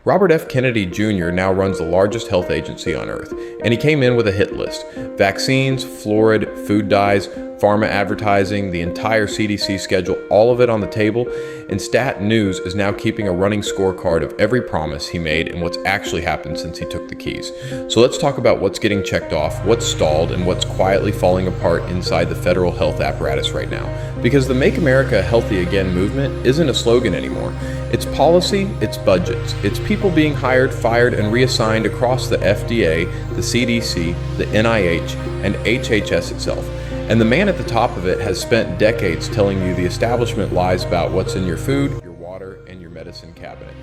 Robert F. Kennedy Jr. now runs the largest health agency on earth, and he came in with a hit list. Vaccines, fluoride, food dyes, pharma advertising, the entire CDC schedule, all of it on the table, and Stat News is now keeping a running scorecard of every promise he made and what's actually happened since he took the keys. So let's talk about what's getting checked off, what's stalled, and what's quietly falling apart inside the federal health apparatus right now. Because the Make America Healthy Again movement isn't a slogan anymore. It's policy, it's budgets, it's people being hired, fired, and reassigned across the FDA, the CDC, the NIH, and HHS itself. And the man at the top of it has spent decades telling you the establishment lies about what's in your food, your water, and your medicine cabinet.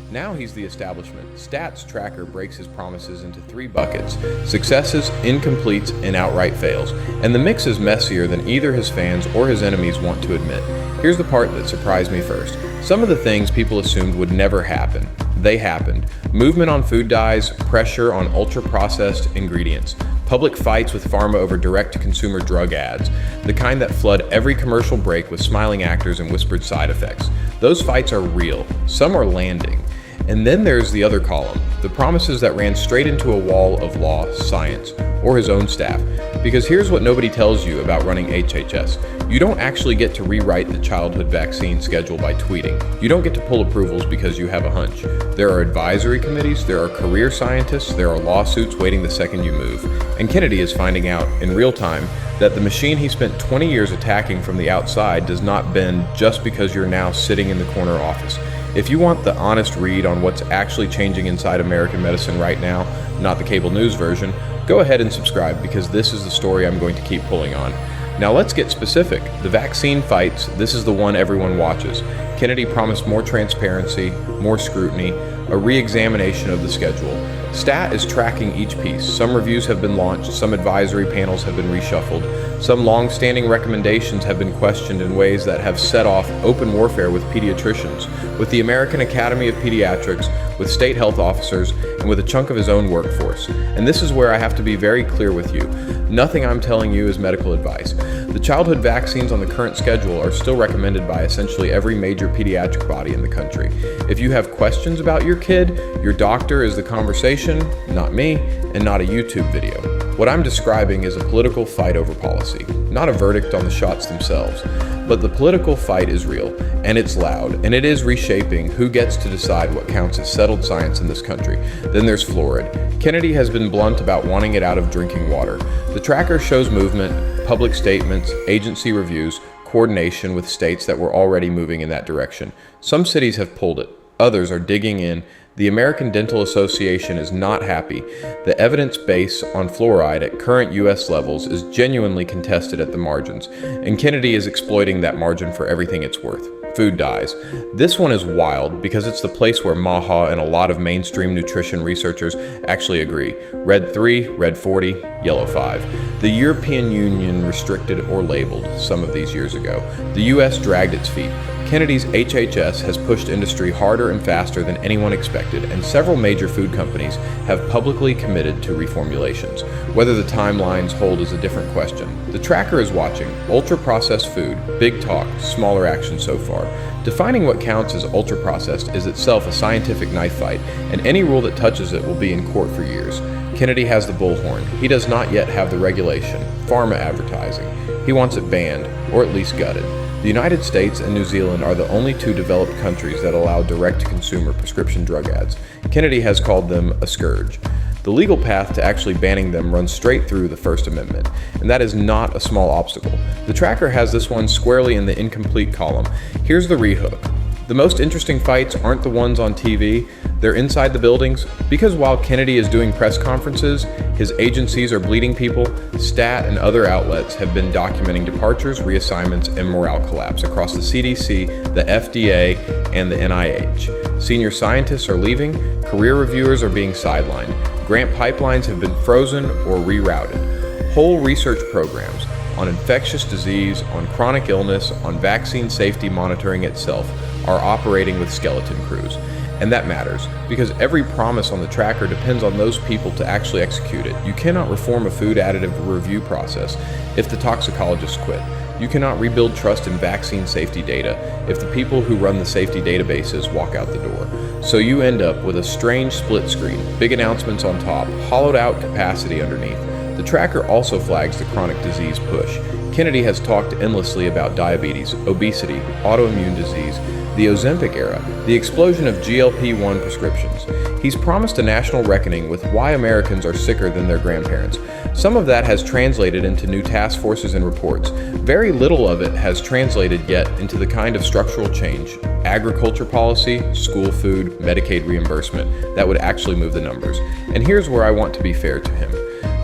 Now he's the establishment. Stats Tracker breaks his promises into three buckets: successes, incompletes, and outright fails. And the mix is messier than either his fans or his enemies want to admit. Here's the part that surprised me first. Some of the things people assumed would never happen. They happened. Movement on food dyes, pressure on ultra-processed ingredients, public fights with Pharma over direct-to-consumer drug ads, the kind that flood every commercial break with smiling actors and whispered side effects. Those fights are real. Some are landing. And then there's the other column, the promises that ran straight into a wall of law, science, or his own staff. Because here's what nobody tells you about running HHS. You don't actually get to rewrite the childhood vaccine schedule by tweeting. You don't get to pull approvals because you have a hunch. There are advisory committees, there are career scientists, there are lawsuits waiting the second you move. And Kennedy is finding out in real time that the machine he spent 20 years attacking from the outside does not bend just because you're now sitting in the corner office. If you want the honest read on what's actually changing inside American medicine right now, not the cable news version, go ahead and subscribe because this is the story I'm going to keep pulling on. Now let's get specific. The vaccine fights, this is the one everyone watches. Kennedy promised more transparency, more scrutiny, a re-examination of the schedule. Stat is tracking each piece. Some reviews have been launched, some advisory panels have been reshuffled, some long-standing recommendations have been questioned in ways that have set off open warfare with pediatricians, with the American Academy of Pediatrics, with state health officers, and with a chunk of his own workforce. And this is where I have to be very clear with you. Nothing I'm telling you is medical advice. The childhood vaccines on the current schedule are still recommended by essentially every major pediatric body in the country. If you have questions about your kid, your doctor is the conversation, not me, and not a YouTube video. What I'm describing is a political fight over policy, not a verdict on the shots themselves. But the political fight is real, and it's loud, and it is reshaping who gets to decide what counts as settled science in this country. Then there's fluoride. Kennedy has been blunt about wanting it out of drinking water. The tracker shows movement, public statements, agency reviews, coordination with states that were already moving in that direction. Some cities have pulled it. Others are digging in. The American Dental Association is not happy. The evidence base on fluoride at current U.S. levels is genuinely contested at the margins, and Kennedy is exploiting that margin for everything it's worth. Food dyes. This one is wild because it's the place where MAHA and a lot of mainstream nutrition researchers actually agree. Red 3, red 40, yellow 5. The European Union restricted or labeled some of these years ago. The U.S. dragged its feet. Kennedy's HHS has pushed industry harder and faster than anyone expected, and several major food companies have publicly committed to reformulations. Whether the timelines hold is a different question. The tracker is watching. Ultra-processed food, big talk, smaller action so far. Defining what counts as ultra-processed is itself a scientific knife fight, and any rule that touches it will be in court for years. Kennedy has the bullhorn. He does not yet have the regulation. Pharma advertising. He wants it banned, or at least gutted. The United States and New Zealand are the only two developed countries that allow direct-to-consumer prescription drug ads. Kennedy has called them a scourge. The legal path to actually banning them runs straight through the First Amendment, and that is not a small obstacle. The tracker has this one squarely in the incomplete column. Here's the rehook. The most interesting fights aren't the ones on TV, they're inside the buildings, because while Kennedy is doing press conferences, his agencies are bleeding people. Stat and other outlets have been documenting departures, reassignments, and morale collapse across the CDC, the FDA, and the NIH. Senior scientists are leaving, career reviewers are being sidelined, grant pipelines have been frozen or rerouted. Whole research programs on infectious disease, on chronic illness, on vaccine safety monitoring itself are operating with skeleton crews. And that matters, because every promise on the tracker depends on those people to actually execute it. You cannot reform a food additive review process if the toxicologists quit. You cannot rebuild trust in vaccine safety data if the people who run the safety databases walk out the door. So you end up with a strange split screen, big announcements on top, hollowed out capacity underneath. The tracker also flags the chronic disease push. Kennedy has talked endlessly about diabetes, obesity, autoimmune disease, the Ozempic era, the explosion of GLP-1 prescriptions. He's promised a national reckoning with why Americans are sicker than their grandparents. Some of that has translated into new task forces and reports. Very little of it has translated yet into the kind of structural change, agriculture policy, school food, Medicaid reimbursement, that would actually move the numbers. And here's where I want to be fair to him.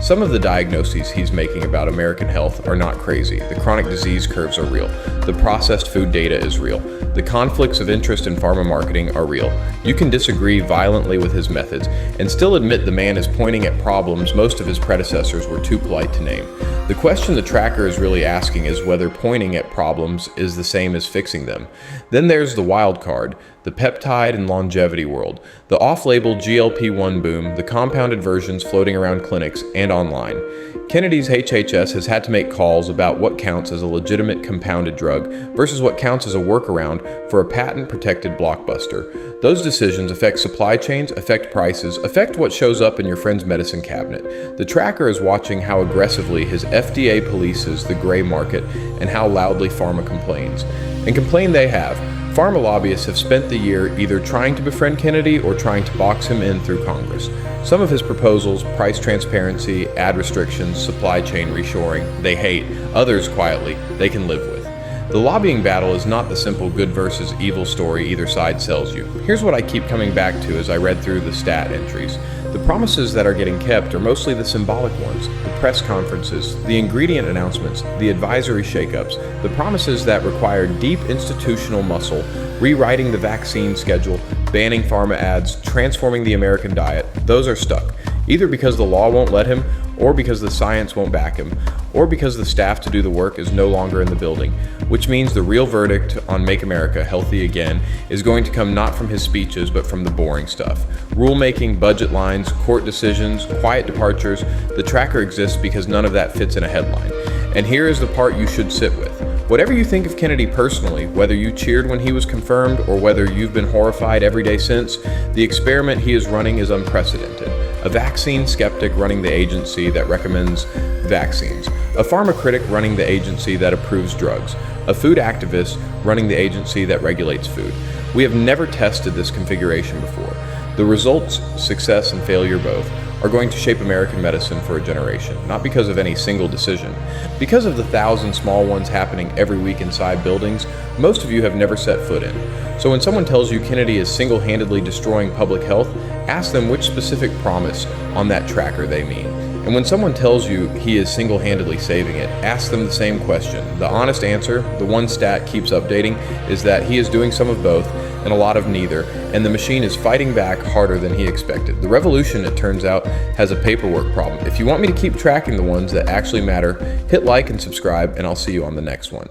Some of the diagnoses he's making about American health are not crazy. The chronic disease curves are real. The processed food data is real. The conflicts of interest in pharma marketing are real. You can disagree violently with his methods and still admit the man is pointing at problems most of his predecessors were too polite to name. The question the tracker is really asking is whether pointing at problems is the same as fixing them. Then there's the wild card, the peptide and longevity world, the off-label GLP-1 boom, the compounded versions floating around clinics and online. Kennedy's HHS has had to make calls about what counts as a legitimate compounded drug versus what counts as a workaround for a patent-protected blockbuster. Those decisions affect supply chains, affect prices, affect what shows up in your friend's medicine cabinet. The tracker is watching how aggressively his FDA polices the gray market and how loudly pharma complains. And complain they have. Pharma lobbyists have spent the year either trying to befriend Kennedy or trying to box him in through Congress. Some of his proposals, price transparency, ad restrictions, supply chain reshoring, they hate. Others, quietly, they can live with. The lobbying battle is not the simple good versus evil story either side sells you. Here's what I keep coming back to as I read through the stat entries. The promises that are getting kept are mostly the symbolic ones, the press conferences, the ingredient announcements, the advisory shakeups, the promises that require deep institutional muscle, rewriting the vaccine schedule, banning pharma ads, transforming the American diet. Those are stuck, either because the law won't let him, or because the science won't back him, or because the staff to do the work is no longer in the building, which means the real verdict on Make America Healthy Again is going to come not from his speeches, but from the boring stuff. Rulemaking, budget lines, court decisions, quiet departures. The tracker exists because none of that fits in a headline. And here is the part you should sit with. Whatever you think of Kennedy personally, whether you cheered when he was confirmed or whether you've been horrified every day since, the experiment he is running is unprecedented. A vaccine skeptic running the agency that recommends vaccines. A pharma critic running the agency that approves drugs. A food activist running the agency that regulates food. We have never tested this configuration before. The results, success and failure both, are going to shape American medicine for a generation, not because of any single decision. Because of the 1,000 small ones happening every week inside buildings, most of you have never set foot in. So when someone tells you Kennedy is single-handedly destroying public health, ask them which specific promise on that tracker they mean. And when someone tells you he is single-handedly saving it, ask them the same question. The honest answer, the one stat keeps updating, is that he is doing some of both and a lot of neither, and the machine is fighting back harder than he expected. The revolution, it turns out, has a paperwork problem. If you want me to keep tracking the ones that actually matter, hit like and subscribe, and I'll see you on the next one.